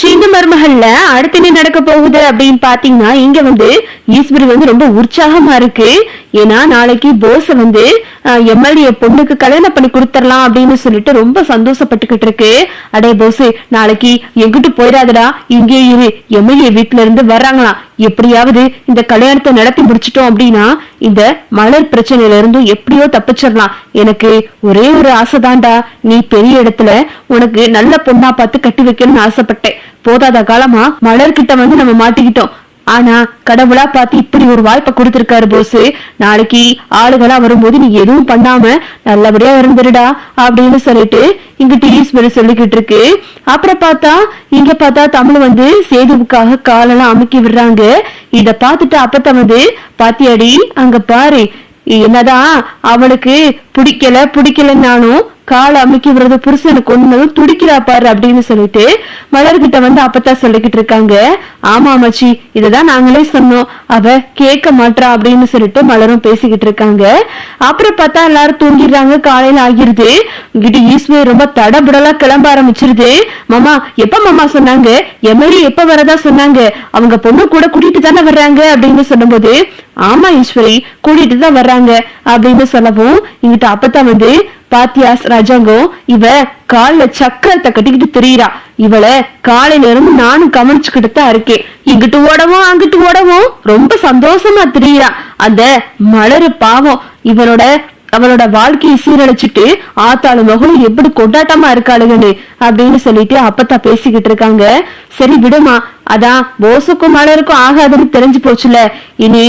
சின்ன மருமகள்ல அடுத்து என்ன நடக்க போகுது அப்படின்னு பாத்தீங்கன்னா இங்க ஈஸ்வரி ரொம்ப உற்சாகமா இருக்கு. ஏன்னா நாளைக்கு போஸ் எம்எல்ஏ பொண்ணுக்கு கல்யாணம் பண்ணி கொடுத்துடலாம் அப்படின்னு சொல்லிட்டு ரொம்ப சந்தோஷப்பட்டுக்கிட்டு இருக்கு. அடே போஸ், நாளைக்கு எங்கிட்டு போயிடாதடா, இங்கே இரு, எம்எல்ஏ வீட்டுல இருந்து வர்றாங்களாம், எப்படியாவது இந்த கல்யாணத்தை நடத்தி முடிச்சிட்டோம் அப்படின்னா இந்த மலர் பிரச்சனையில இருந்து எப்படியோ தப்பிச்சிடலாம். எனக்கு ஒரே ஒரு ஆசைதான்டா, நீ பெரிய இடத்துல உனக்கு நல்ல பொண்ணா பார்த்து கட்டி வைக்கணும்னு ஆசைப்பட்டேன். போதாத காலமா மலர்கிட்ட நம்ம மாட்டிக்கிட்டோம். ஆனா கடவுளா பார்த்து இப்படி ஒரு வாய்ப்பை கொடுத்திருக்காரு போஸ். நாளைக்கு ஆளுகளா வரும்போது நீ எதுவும் பண்ணாம நல்லபடியா இருந்துருடா அப்படின்னு சொல்லிட்டு இங்கிட்டு ஈஸ்வரி சொல்லிக்கிட்டு இருக்கு. அப்புறம் இங்க பார்த்தா தமிழ் சேதுவுக்காக காலெல்லாம் அமுக்கி விடுறாங்க. இத பாத்துட்டு அப்பத்த பாத்தியாடி அங்க பாரு, என்னதான் அவளுக்கு பிடிக்கலன்னாலும் கால அமைக்கி விடுறது புருஷனுக்கு ஒண்ணு துடிக்கிறா பாரு அப்படின்னு சொல்லிட்டு மலர்கிட்ட அப்பத்தான் சொல்லிக்கிட்டு இருக்காங்க. ஆமா மச்சி, இததான் நாங்களே சொன்னோம், அவ கேட்க மாட்டா அப்படின்னு சொல்லிட்டு மலரும் பேசிக்கிட்டு இருக்காங்க. அப்புறம் எல்லாரும் தூங்கிடுறாங்க. காலையில ஆகிருது. இங்கிட்டு ஈஸ்வரி ரொம்ப தடபுடலா கிளம்ப ஆரம்பிச்சிருது. மாமா எப்ப மாமா சொன்னாங்க, எம்எல்ஏ எப்ப வரதா சொன்னாங்க, அவங்க பொண்ணு கூட கூட்டிட்டு தானே வர்றாங்க அப்படின்னு சொல்லும்போது ஆமா ஈஸ்வரி கூட்டிட்டு தான் வர்றாங்க அப்படின்னு சொல்லவும் இங்கிட்ட அப்பத்தான் பாத்தியாஸ் ராஜாங்கம், இவ கால்ல சக்கரத்தை கட்டிக்கிட்டு திரியிறா, இவளை காலையில இருந்து நானும் கவனிச்சுக்கிட்டு தான் இருக்கேன். இங்கிட்டு ஓடவும் அங்கிட்டு ஓடவும் ரொம்ப சந்தோஷமா திரியிறா. அந்த மலரு பாவம் அவளோட வாழ்க்கையை சீரழிச்சிட்டு ஆத்தாளு மகளும் எப்படி கொண்டாட்டமா இருக்காளுங்கன்னு அப்படின்னு சொல்லிட்டு அப்பத்தா பேசிக்கிட்டு இருக்காங்க. சரி விடுமா, அதான் போசுக்கும் மலருக்கும் ஆகாதுன்னு தெரிஞ்சு போச்சுல, இனி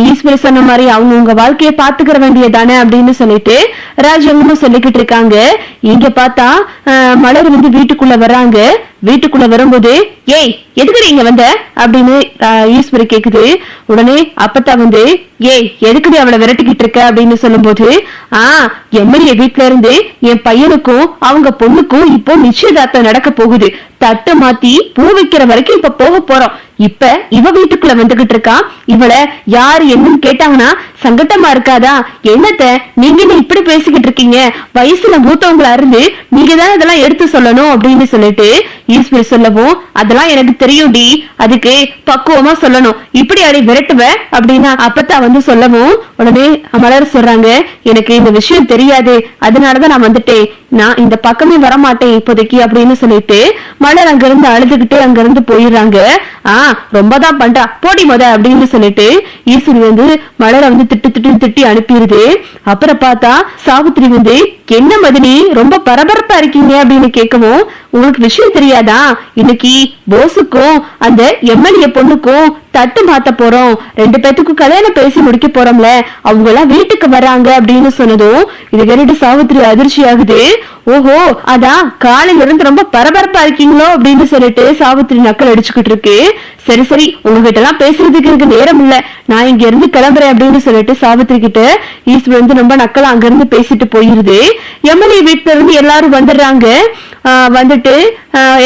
ஈஸ்வரி சொன்ன மாதிரி அவங்க உங்க வாழ்க்கைய பாத்துக்கிற வேண்டியதானே அப்படின்னு சொல்லிட்டு ராஜாங்கமும் சொல்லிக்கிட்டு இருக்காங்க. இங்க பார்த்தா மலர் வீட்டுக்குள்ள வர்றாங்க. வீட்டுக்குள்ள வரும்போது ஏய் எதுக்கு நீங்க வந்த அப்படின்னு ஈஸ்வரி கேக்குது. உடனே அப்பத்தா ஏய் எதுக்குடி அவளை விரட்டிக்கிட்டு இருக்க அப்படின்னு சொல்லும் போது எம்எல்ஏ வீட்டுல இருந்து என் பையனுக்கும் அவங்க பொண்ணுக்கும் இப்போ நிச்சயதார்த்தம் நடக்க போகுது. தட்டு மாத்தி பூ வைக்கிற வரைக்கும் இப்ப போக போறோம். இப்ப இவ வீட்டுக்குள்ள வந்துகிட்டு இருக்கா. இவளை யாரு என்னன்னு கேட்டாங்கன்னா சங்கட்டமா இருக்காதா? என்னத்த நீங்க இப்படி பேசிக்கிட்டு இருக்கீங்க, வயசுல மூத்தவங்களா இருந்து நீங்க தான் இதெல்லாம் எடுத்து சொல்லணும் அப்படின்னு சொல்லிட்டு ஈஸ்வரி சொல்லவும் அதெல்லாம் எனக்கு தெரியும் டி, அதுக்கு பக்குவமா சொல்லணும், இப்படி அடி விரட்டுவ அப்படின்னு அப்பத்தா சொல்லவும் உடனே மலர் சொல்றாங்க, எனக்கு இந்த விஷயம் தெரியாது, அதனாலதான் நான் வந்துட்டேன், நான் இந்த பக்கமே வரமாட்டேன் இப்போதைக்கு அப்படின்னு சொல்லிட்டு மலர் அங்க இருந்து அழுதுகிட்டே அங்க இருந்து போயிடுறாங்க. ரொம்பதான் பண்றா போடி மொத அப்படின்னு சொல்லிட்டு ஈஸ்வரி மலரை திட்டி அனுப்பிடுது. அப்புறம் பார்த்தா சாவித்திரி என்ன மதினி ரொம்ப பரபரப்பா இருக்கீங்க அப்படின்னு கேட்கவும் உங்களுக்கு விஷயம் தெரியாதா, இன்னைக்கு போஸுக்கும் அந்த எம்எல்ஏ பொண்ணுக்கும் தட்டு மாத்த போறோம், 2 பேத்துக்கும் கல்யாணம் பேசி முடிக்க போறோம்ல, அவங்க எல்லாம் வீட்டுக்கு வராங்க அப்படின்னு சொன்னதும் இது கேட்டு சாவித்திரி அதிர்ச்சி ஆகுது. ஓஹோ, அதான் காலையில இருந்து ரொம்ப பரபரப்பா இருக்கீங்களோ அப்படின்னு சொல்லிட்டு சாவித்திரி நக்கல் அடிச்சுக்கிட்டு இருக்கு. சரி சரி, உங்ககிட்ட எல்லாம் பேசுறதுக்கு எனக்கு நேரம் இல்ல, நான் இங்க இருந்து கிளம்புறேன் அப்படின்னு சொல்லிட்டு சாவித்திரி கிட்ட ஈஸ்வரி ரொம்ப நக்கலா அங்க இருந்து பேசிட்டு போயிருது. எம்எல்ஏ வீட்டுல இருந்து எல்லாரும் வந்துடுறாங்க.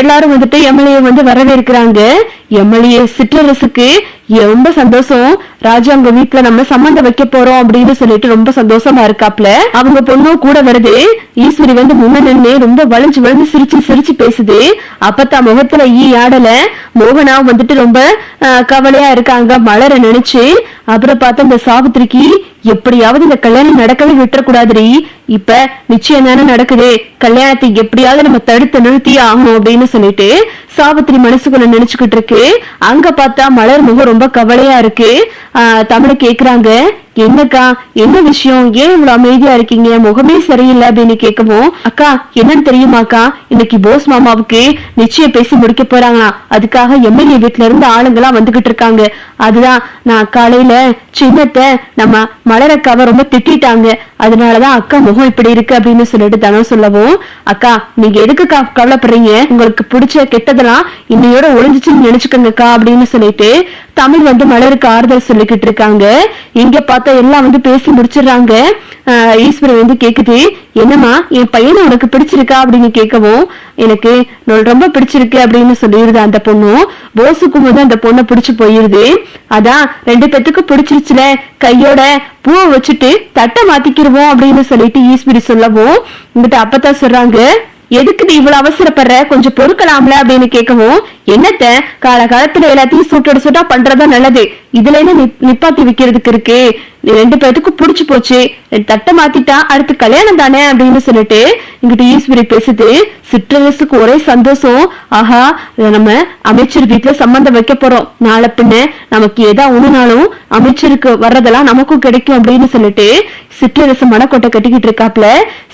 எல்லாரும் எம்எல்ஏ வரவேற்கிறாங்க. எம்எல்ஏ சிற்றரசுக்கு ரொம்ப சந்தோஷம், ராஜாங்க வீட்டுல நம்ம சம்பந்தம் வைக்க போறோம் அப்படின்னு சொல்லிட்டு ரொம்ப சந்தோஷமா இருக்காப்ல. அவங்க பொண்ணும் கூட வருது. ஈஸ்வரி முன்ன நின்று ரொம்ப வளைஞ்சு சிரிச்சு பேசுது. அப்பத்தா முகத்துல ஆடல. மோகனாவும் ரொம்ப கவலையா இருக்காங்க மலரை நினைச்சு. அப்புறம் பார்த்தா இந்த சாவித்திரிக்கு எப்படியாவது இந்த கல்யாணம் நடக்கவே விட்டுறக்கூடாதுரி, இப்ப நிச்சயம் தானே நடக்குது, கல்யாணத்தை எப்படியாவது நம்ம தடுத்து நிறுத்தியே ஆகணும் அப்படின்னு சொல்லிட்டு சாவித்திரி மனசுக்குள்ள நினைச்சுக்கிட்டு இருக்கு. அங்க பார்த்தா மலர் முகம் ரொம்ப கவலையா இருக்கு. தமிழ கேக்குறாங்க, என்னக்கா என்ன விஷயம், ஏன் இவ்வளவு அமைதியா இருக்கீங்க, முகமே சரியில்லை அப்படின்னு கேட்கவும் அக்கா என்னன்னு தெரியுமாக்கா, இன்னைக்கு போஸ் மாமாவுக்கு நிச்சயம் பேசி முடிக்க போறாங்களா, அதுக்காக எம்எல்ஏ வீட்டுல இருந்து ஆளுங்கெல்லாம் வந்துகிட்டு இருக்காங்க. அதுதான் நான் காலையில சின்னத்தை நம்ம மலரக்காவை ரொம்ப திட்டாங்க, அதனாலதான் அக்கா முகம் இப்படி இருக்கு அப்படின்னு சொல்லிட்டு தனம் சொல்லவும் அக்கா நீங்க எதுக்குக்கா கவலைப்படுறீங்க, உங்களுக்கு பிடிச்ச கெட்டதெல்லாம் இன்னையோட ஒளிஞ்சிச்சுன்னு நினைச்சுக்கோங்கக்கா அப்படின்னு சொல்லிட்டு தமிழ் மலருக்கு ஆறுதல் சொல்லிக்கிட்டு இருக்காங்க. இங்க பார்த்தா எல்லாம் பேசி முடிச்சிடுறாங்க. ஈஸ்வரி கேக்குது, என்னமா என் பையனை உனக்கு பிடிச்சிருக்கா அப்படின்னு கேட்கவும் எனக்கு ரொம்ப பிடிச்சிருக்கு அப்படின்னு சொல்லிடுது அந்த பொண்ணும். போசுக்கும் அந்த பொண்ணை பிடிச்சு போயிருது. அதான் 2 பேத்துக்கும் பிடிச்சிருச்சுல, கையோட பூவை வச்சுட்டு தட்டை மாத்திக்கிருவோம் அப்படின்னு சொல்லிட்டு ஈஸ்வரி சொல்லவும் இங்கிட்ட அப்பதான் சொல்றாங்க, எதுக்கு நீ இவ்வளவு அவசரப்படுற, கொஞ்சம் பொறுக்கலாம்ல அப்படின்னு கேட்கவும், என்னத்த காலகாலத்துல எல்லாத்தையும் சுட்டோட சுட்டா பண்றதா நல்லது, இதுல என்ன நிப்பாட்டி வைக்கிறதுக்கு இருக்கு, நீ 2 பேத்துக்கும் புடிச்சு போச்சு, தட்டை மாத்திட்டா அடுத்து கல்யாணம் தானே அப்படின்னு சொல்லிட்டு இங்கிட்ட ஈஸ்வரி பேசுது. சிற்றரசுக்கு ஒரே சந்தோஷம், ஆஹா நம்ம அமைச்சர் வீட்டுல சம்பந்தம் வைக்க போறோம், நாளை பின்ன நமக்கு ஏதா ஒண்ணுனாலும் அமைச்சருக்கு வர்றதெல்லாம் நமக்கும் கிடைக்கும் அப்படின்னு சொல்லிட்டு சிற்றரசு மனக்கோட்டை கட்டிக்கிட்டு இருக்காப்ல.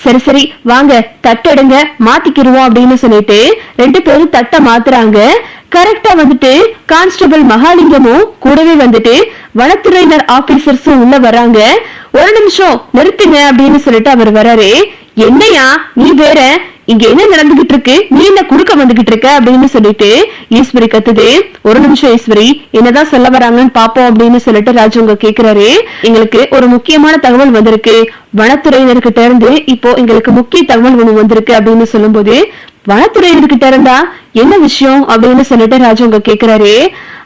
சரி சரி வாங்க தட்டெடுங்க மாத்திக்கிருவோம் அப்படின்னு சொல்லிட்டு 2 பேரும் தட்டை மாத்துறாங்க. கரெக்டா வந்துட்டு கான்ஸ்டபிள் மகாலிங்கமும் கூடவே வந்துட்டு வனத்துறையினர் ஆபீசர்ஸும் உள்ள வராங்க. ஒரு நிமிஷம் நிறுத்துங்க அப்படின்னு சொல்லிட்டு அவர் வராரு. என்னையா நீ வேற, இங்க என்ன நடந்துகிட்டு இருக்கு, நீ என்ன குறுக்க வந்துகிட்டு இருக்க அப்படின்னு சொல்லிட்டு ஈஸ்வரி கத்துது. ஒரு நிமிஷம் ஈஸ்வரி, என்னதான் சொல்ல வராங்கன்னு பாப்போம் அப்படின்னு சொல்லிட்டு ராஜுங்க கேக்குறாரு. எங்களுக்கு ஒரு முக்கியமான தகவல் வந்திருக்கு, வனத்துறையினர்கிட்ட இருந்து இப்போ எங்களுக்கு முக்கிய தகவல் ஒண்ணு வந்திருக்கு அப்படின்னு சொல்லும் போது, வனத்துறையினர்கிட்ட இருந்தா என்ன விஷயம் அப்படின்னு சொல்லிட்டு ராஜுங்க கேக்குறாரு.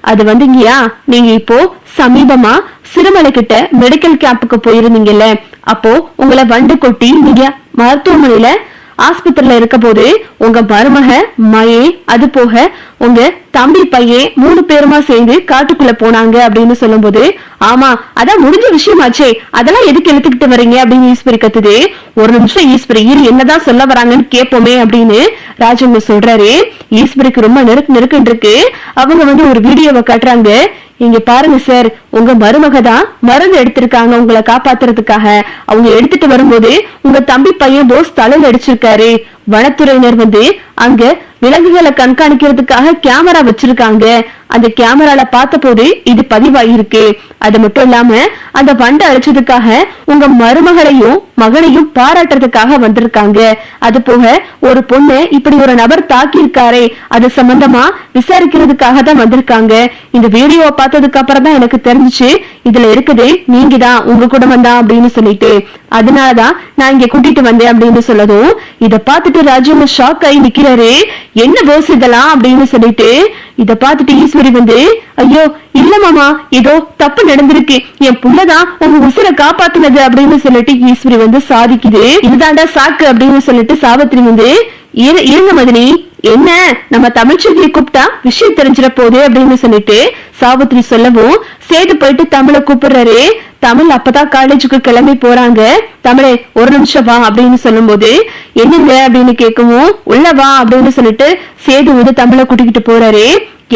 அது வந்துங்கயா, நீங்க இப்போ சமீபமா சிறுமலை கிட்ட மெடிக்கல் கேம்புக்கு போயிருந்தீங்கல்ல, அப்போ உங்களை வண்டு கொட்டி நீங்க மருத்துவமனையில ஆஸ்பத்திரியில இருக்க போது உங்க மருமக மயே, அது போக உங்க தம்பி பையன் 3 பேருமா சேர்ந்து காட்டுக்குள்ள போனாங்க அப்படின்னு சொல்லும் போது, ஆமா அதான் முடிஞ்ச விஷயமாச்சே, அதெல்லாம் எதுக்கு எடுத்துக்கிட்டு வரீங்க அப்படின்னு ஈஸ்வரி கத்துது. ஒரு நிமிஷம் ஈஸ்வரி இரு, என்னதான் சொல்ல வராங்கன்னு கேட்போமே அப்படின்னு ராஜங்க சொல்றாரு. ஈஸ்வரிக்கு ரொம்ப நெருக்குன்னு இருக்கு. அவங்க வந்து ஒரு வீடியோவை காட்டுறாங்க. இங்க பாருங்க சார், உங்க மருமக தான் மருந்து எடுத்திருக்காங்க உங்களை காப்பாத்துறதுக்காக. அவங்க எடுத்துட்டு வரும்போது உங்க தம்பி பையன் போஸ் தலையில அடிச்சிருக்காரு. வனத்துறையினர் வந்து அங்க விலங்குகளை கண்காணிக்கிறதுக்காக கேமரா வச்சிருக்காங்க. அந்த கேமரால பார்த்த போது இது பதிவாயிருக்கு. அது மட்டும் இல்லாம அந்த வண்டை அழிச்சதுக்காக உங்க மருமகளையும் மகனையும் பாராட்டுறதுக்காக வந்திருக்காங்க. அது போக ஒரு பொண்ணு இப்படி ஒரு நபர் தாக்கி இருக்காரே, அது சம்பந்தமா விசாரிக்கிறதுக்காக தான் வந்திருக்காங்க. இந்த வீடியோவை பார்த்ததுக்கு அப்புறம் தான் எனக்கு தெரிஞ்சுச்சு இதுல இருக்குது நீங்க தான், உங்க குடும்பம் தான் அப்படின்னு சொல்லிட்டு, அதனாலதான் நான் இங்க கூட்டிட்டு வந்தேன் அப்படின்னு சொல்லதும், இத பார்த்துட்டு ராஜு ஷாக் ஆகி நிக்கிறாரு. என்ன போஸ் இதெல்லாம் அப்படின்னு சொல்லிட்டு இத பார்த்துட்டு ஈஸ்வரி வந்து, ஐயோ இல்ல மாமா, ஏதோ தப்பு நடந்திருக்கு, என் புள்ளதான் உங்க உசுரை காப்பாத்துனது அப்படின்னு சொல்லிட்டு ஈஸ்வரி வந்து சாதிக்குது. இதுதாண்டா சாக்கு அப்படின்னு சொல்லிட்டு சாவித்திரி வந்து, இருங்க மதினி, என்ன நம்ம தமிழ்ச்செல்வியை கூப்பிட்டா விஷயம் தெரிஞ்சிட போகுது அப்படின்னு சொல்லிட்டு சாவித்திரி சொல்லவும், சேது போயிட்டு தமிழை கூப்பிடுறாரு. தமிழ் அப்பதான் காலேஜுக்கு கிளம்பி போறாங்க. தமிழே ஒரு நிமிஷம் வா அப்படின்னு சொல்லும் போது, என்னங்க அப்படின்னு கேட்கவும், உள்ள வா அப்படின்னு சொல்லிட்டு சேது வந்து தமிழை கூட்டிக்கிட்டு போறாரு.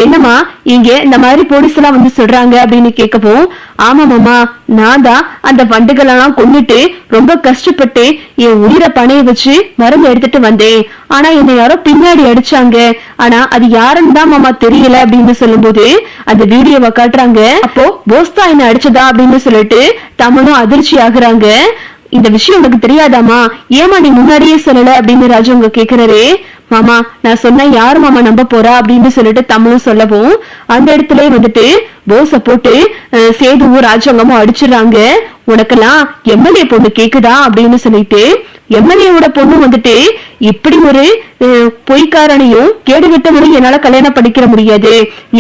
என்னமா இங்க இந்த மாதிரி போலீஸ் எல்லாம் வந்து சொல்றாங்க அப்படின்னு கேட்கவும், ஆமா மாமா, நான் தான் அந்த வண்டுகள் எல்லாம் கொண்டுட்டு ரொம்ப கஷ்டப்பட்டு என் உயிரை பணைய வச்சு மருந்து எடுத்துட்டு வந்தேன். ஆனா என்னை யாரோ பின்னாடி அடிச்சாங்க, ஆனா அது யாருன்னு தான் மாமா தெரியல அப்படின்னு சொல்லும் போது அந்த வீடியோவை காட்டுறாங்க. அப்போ போஸ்தா என்ன அடிச்சதா அப்படின்னு சொல்லிட்டு தமிழும் அதிர்ச்சி ஆகுறாங்க. இந்த விஷயம் உனக்கு தெரியாதாமா, ஏமா நீ முன்னாடியே சொல்லல அப்படின்னு ராஜு உங்க கேக்குறாரு. மாமா நான் சொன்ன யாரு மாமா நம்ப போறா அப்படின்னு சொல்லிட்டு தமிழும் சொல்லவும், அந்த இடத்துல வந்துட்டு போஸ போட்டு சேதுவும் ராஜாங்கமும் அடிச்சிடறாங்க. உனக்கெல்லாம் எம்எல்ஏ பொண்ணு கேக்குதா அப்படின்னு சொல்லிட்டு எம்எல்ஏவோட பொண்ணு வந்துட்டு இப்படி ஒரு பொய்க்காரனையும் கேடுகட்டவனையும் என்னால கல்யாணம் பண்ணிக்கிற முடியாது.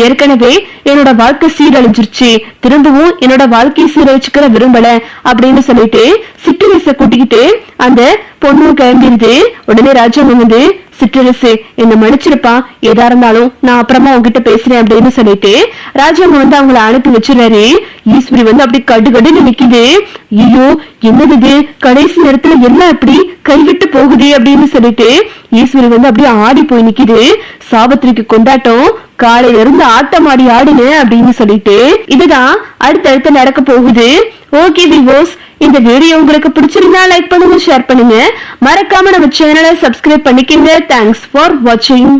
ஏற்கனவே என்னோட வாழ்க்கை சீரழிஞ்சிருச்சு, திரும்பவும் என்னோட வாழ்க்கையை சீரழிச்சுக்கிற விரும்பல அப்படின்னு சொல்லிட்டு சிற்றரசை கூட்டிக்கிட்டு அந்த பொண்ணு கிளம்பிடுது. உடனே ராஜாங்க வந்து, சிற்றரசு என்ன மன்னிச்சிருப்பா, எதா இருந்தாலும் நான் அப்புறமா உங்ககிட்ட பேசுறேன் அப்படின்னு சொல்லிட்டு ராஜாங்க வந்து அவங்கள அனுப்பி வச்சிடறாரு. ஈஸ்வரி வந்து அப்படி கடுகடுன்னு நிக்குது. ஐயோ என்னது கடைசி நேரத்துல எல்லாம் இப்படி கைவிட்டு போகுது அப்படின்னு சொல்லிட்டு ஈஸ்வரி வந்து அப்படியே ஆடி போய் நிக்குது. சாவித்திரிக்கு கொண்டாட்டம், காலையில இருந்து ஆட்டம் ஆடி ஆடுங்க அப்படின்னு சொல்லிட்டு இதுதான் அடுத்தடுத்து நடக்க போகுது. ஓகே விவோஸ், இந்த வீடியோ உங்களுக்கு பிடிச்சிருந்தா லைக் பண்ணுங்க, ஷேர் பண்ணுங்க, மறக்காம நம்ம சேனலை சப்ஸ்கிரைப் பண்ணிக்கங்க. தேங்க்ஸ் ஃபார் வாட்சிங்.